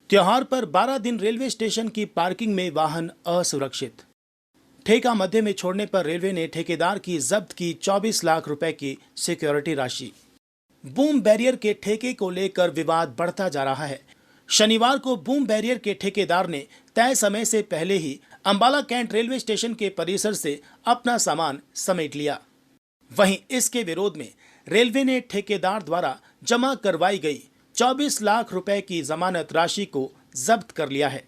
त्योहार पर 12 दिन रेलवे स्टेशन की पार्किंग में वाहन असुरक्षित। ठेका मध्य में छोड़ने पर रेलवे ने ठेकेदार की जब्त की 24 लाख रुपए की सिक्योरिटी राशि। बूम बैरियर के ठेके को लेकर विवाद बढ़ता जा रहा है। शनिवार को बूम बैरियर के ठेकेदार ने तय समय से पहले ही अंबाला कैंट रेलवे स्टेशन के परिसर से अपना सामान समेट लिया। वहीं इसके विरोध में रेलवे ने ठेकेदार द्वारा जमा करवाई गई 24 लाख रुपए की जमानत राशि को जब्त कर लिया है।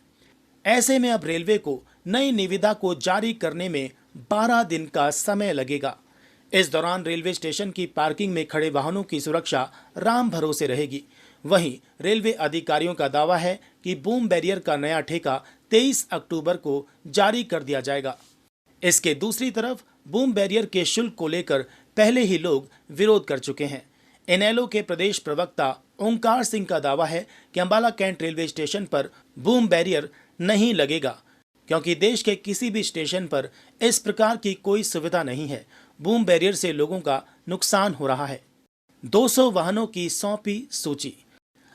ऐसे में अब रेलवे को नई निविदा को जारी करने में 12 दिन का समय लगेगा। इस दौरान रेलवे स्टेशन की पार्किंग में खड़े वाहनों की सुरक्षा राम भरोसे रहेगी। वहीं रेलवे अधिकारियों का दावा है कि बूम बैरियर का नया ठेका 23 अक्टूबर को जारी कर दिया जाएगा। इसके दूसरी तरफ बूम बैरियर के शुल्क को लेकर पहले ही लोग विरोध कर चुके हैं। इनेलो के प्रदेश प्रवक्ता ओंकार सिंह का दावा है कि अंबाला कैंट रेलवे स्टेशन पर बूम बैरियर नहीं लगेगा, क्योंकि देश के किसी भी स्टेशन पर इस प्रकार की कोई सुविधा नहीं है। बूम बैरियर से लोगों का नुकसान हो रहा है। 200 वाहनों की सौंपी सूची।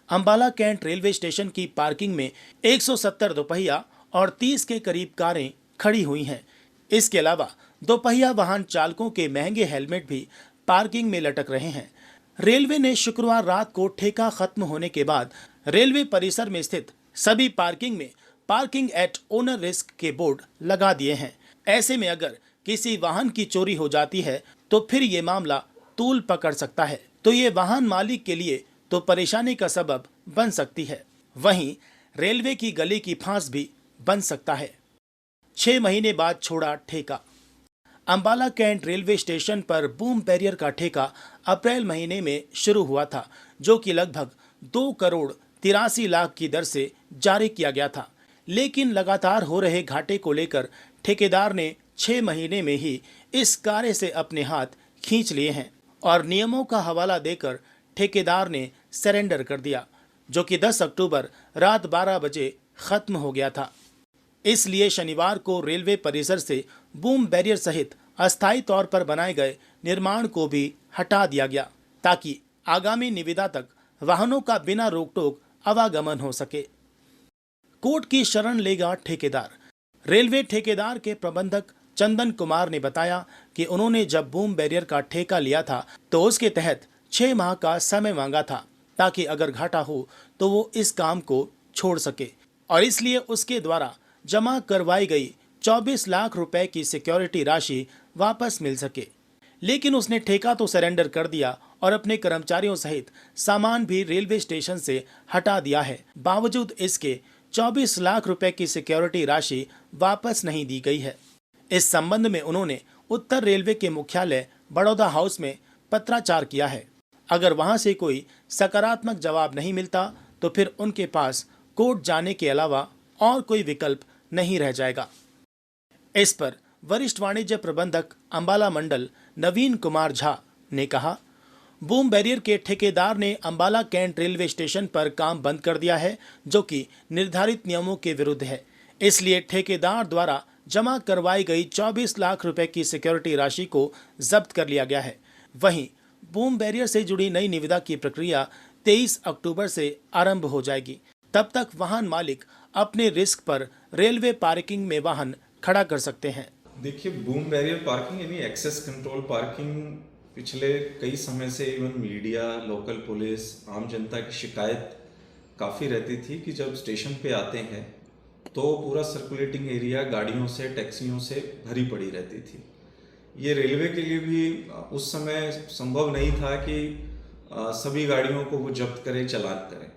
अंबाला कैंट रेलवे स्टेशन की पार्किंग में 170 दोपहिया और 30 के करीब कारें खड़ी हुई हैं। इसके अलावा दोपहिया वाहन चालकों के महंगे हेलमेट भी पार्किंग में लटक रहे हैं। रेलवे ने शुक्रवार रात को ठेका खत्म होने के बाद रेलवे परिसर में स्थित सभी पार्किंग में पार्किंग एट ओनर रिस्क के बोर्ड लगा दिए हैं। ऐसे में अगर किसी वाहन की चोरी हो जाती है तो फिर ये मामला तूल पकड़ सकता है, तो ये वाहन मालिक के लिए तो परेशानी का सबब बन सकती है। वहीं रेलवे की गली की फांस भी बन सकता है। 6 महीने बाद छोड़ा ठेका। अंबाला कैंट रेलवे स्टेशन पर बूम बैरियर का ठेका अप्रैल महीने में शुरू हुआ था, जो कि लगभग 2 करोड़ 83 लाख की दर से जारी किया गया था। लेकिन लगातार हो रहे घाटे को लेकर ठेकेदार ने 6 महीने में ही इस कार्य से अपने हाथ खींच लिए हैं और नियमों का हवाला देकर ठेकेदार ने सरेंडर कर दिया, जो कि 10 अक्टूबर रात 12 बजे खत्म हो गया था। इसलिए शनिवार को रेलवे परिसर से बूम बैरियर सहित अस्थायी तौर पर बनाए गए निर्माण को भी हटा दिया गया, ताकि आगामी निविदा तक वाहनों का बिना रोक टोक आवागमन हो सके। कोर्ट की शरण लेगा ठेकेदार। रेलवे ठेकेदार के प्रबंधक चंदन कुमार ने बताया कि उन्होंने जब बूम बैरियर का ठेका लिया था तो उसके तहत 6 माह का समय मांगा था, ताकि अगर घाटा हो तो वो इस काम को छोड़ सके, और इसलिए उसके द्वारा जमा करवाई गई 24 लाख रुपए की सिक्योरिटी राशि वापस मिल सके। लेकिन उसने ठेका तो सरेंडर कर दिया और अपने कर्मचारियों सहित सामान भी रेलवे स्टेशन से हटा दिया है। बावजूद इसके 24 लाख रुपए की सिक्योरिटी राशि वापस नहीं दी गई है। इस संबंध में उन्होंने उत्तर रेलवे के मुख्यालय बड़ौदा हाउस में पत्राचार किया है। अगर वहां से कोई सकारात्मक जवाब नहीं मिलता तो फिर उनके पास कोर्ट जाने के अलावा और कोई विकल्प नहीं रह जाएगा। इस पर वरिष्ठ वाणिज्य प्रबंधक अंबाला मंडल नवीन कुमार झा ने कहा, बूम बैरियर के ठेकेदार ने अंबाला कैंट रेलवे स्टेशन पर काम बंद कर दिया है, जो कि निर्धारित नियमों के विरुद्ध है। इसलिए ठेकेदार द्वारा जमा करवाई गई 24 लाख रुपए की सिक्योरिटी राशि को जब्त कर लिया गया है। वहीं बूम बैरियर से जुड़ी नई निविदा की प्रक्रिया 23 अक्टूबर से आरंभ हो जाएगी। तब तक वाहन मालिक अपने रिस्क पर रेलवे पार्किंग में वाहन खड़ा कर सकते हैं। देखिए, बूम बैरियर पार्किंग यानी एक्सेस कंट्रोल पार्किंग पिछले कई समय से इवन मीडिया, लोकल पुलिस, आम जनता की शिकायत काफ़ी रहती थी कि जब स्टेशन पे आते हैं तो पूरा सर्कुलेटिंग एरिया गाड़ियों से, टैक्सियों से भरी पड़ी रहती थी। ये रेलवे के लिए भी उस समय संभव नहीं था कि सभी गाड़ियों को वो जब्त करें, चालान करें।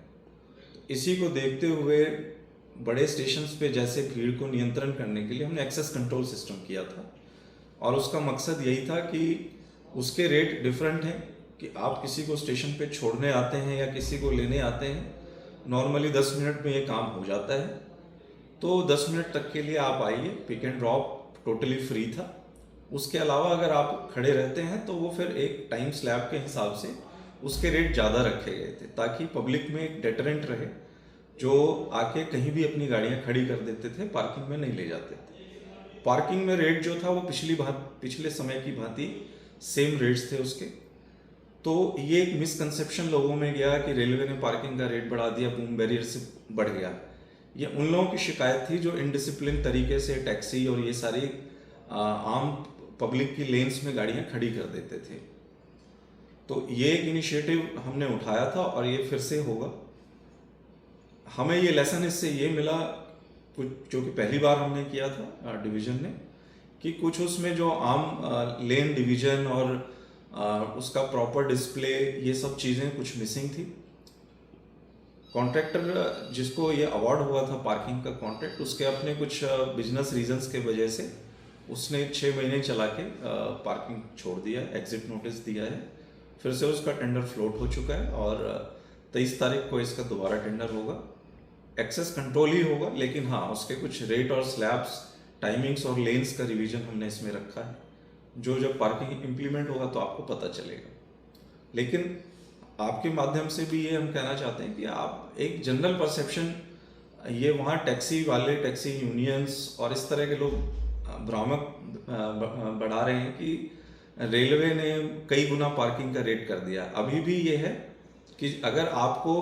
इसी को देखते हुए बड़े स्टेशंस पे जैसे भीड़ को नियंत्रण करने के लिए हमने एक्सेस कंट्रोल सिस्टम किया था, और उसका मकसद यही था कि उसके रेट डिफरेंट हैं कि आप किसी को स्टेशन पे छोड़ने आते हैं या किसी को लेने आते हैं, नॉर्मली 10 मिनट में ये काम हो जाता है। तो 10 मिनट तक के लिए आप आइए, pick and drop totally free था। उसके अलावा अगर आप खड़े रहते हैं तो वो फिर एक टाइम स्लैब के हिसाब से उसके रेट ज़्यादा रखे गए थे, ताकि पब्लिक में एक डेटरेंट रहे, जो आके कहीं भी अपनी गाड़ियां खड़ी कर देते थे, पार्किंग में नहीं ले जाते थे। पार्किंग में रेट जो था वो पिछले समय की भांति सेम रेट्स थे उसके। तो ये एक मिसकंसेप्शन लोगों में गया कि रेलवे ने पार्किंग का रेट बढ़ा दिया, बूम बैरियर से बढ़ गया। ये उन लोगों की शिकायत थी जो इनडिसिप्लिन तरीके से टैक्सी और ये सारी आम पब्लिक की लेन्स में गाड़ियां खड़ी कर देते थे। तो ये एक इनिशिएटिव हमने उठाया था और ये फिर से होगा। हमें ये लेसन इससे ये मिला, कुछ जो कि पहली बार हमने किया था डिवीजन ने, कि कुछ उसमें जो आम लेन डिवीजन और उसका प्रॉपर डिस्प्ले, ये सब चीज़ें कुछ मिसिंग थी। कॉन्ट्रैक्टर जिसको ये अवार्ड हुआ था पार्किंग का कॉन्ट्रैक्ट, उसके अपने कुछ बिजनेस रीजंस के वजह से उसने 6 महीने चला के पार्किंग छोड़ दिया, एग्जिट नोटिस दिया है। फिर से उसका टेंडर फ्लोट हो चुका है और 23 तारीख को इसका दोबारा टेंडर होगा। एक्सेस कंट्रोल ही होगा, लेकिन हाँ उसके कुछ रेट और स्लैब्स, टाइमिंग्स और लेन्स का रिवीजन हमने इसमें रखा है, जो जब पार्किंग इम्प्लीमेंट होगा तो आपको पता चलेगा। लेकिन आपके माध्यम से भी ये हम कहना चाहते हैं कि आप एक जनरल परसेप्शन, ये वहाँ टैक्सी वाले, टैक्सी यूनियंस और इस तरह के लोग भ्रामक बढ़ा रहे हैं कि रेलवे ने कई गुना पार्किंग का रेट कर दिया। अभी भी ये है कि अगर आपको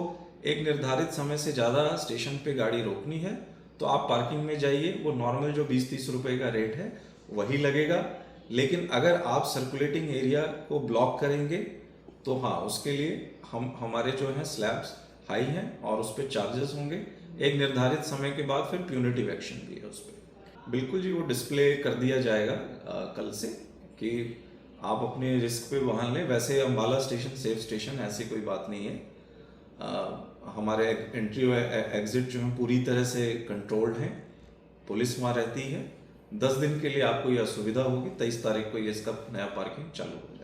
एक निर्धारित समय से ज़्यादा स्टेशन पे गाड़ी रोकनी है तो आप पार्किंग में जाइए, वो नॉर्मल जो 20-30 रुपए का रेट है वही लगेगा। लेकिन अगर आप सर्कुलेटिंग एरिया को ब्लॉक करेंगे तो हाँ, उसके लिए हमारे जो हैं स्लैब्स हाई हैं और उस पर चार्जेस होंगे। एक निर्धारित समय के बाद फिर प्यूनिटिव एक्शन भी है उस पर। बिल्कुल जी, वो डिस्प्ले कर दिया जाएगा कल से कि आप अपने रिस्क पे वाहन लें। वैसे अम्बाला स्टेशन सेफ स्टेशन, ऐसी कोई बात नहीं है। हमारे एंट्री और एग्जिट जो है पूरी तरह से कंट्रोल्ड हैं, पुलिस वहाँ रहती है। 10 दिन के लिए आपको यह असुविधा होगी। 23 तारीख को ये इसका नया पार्किंग चालू होगा।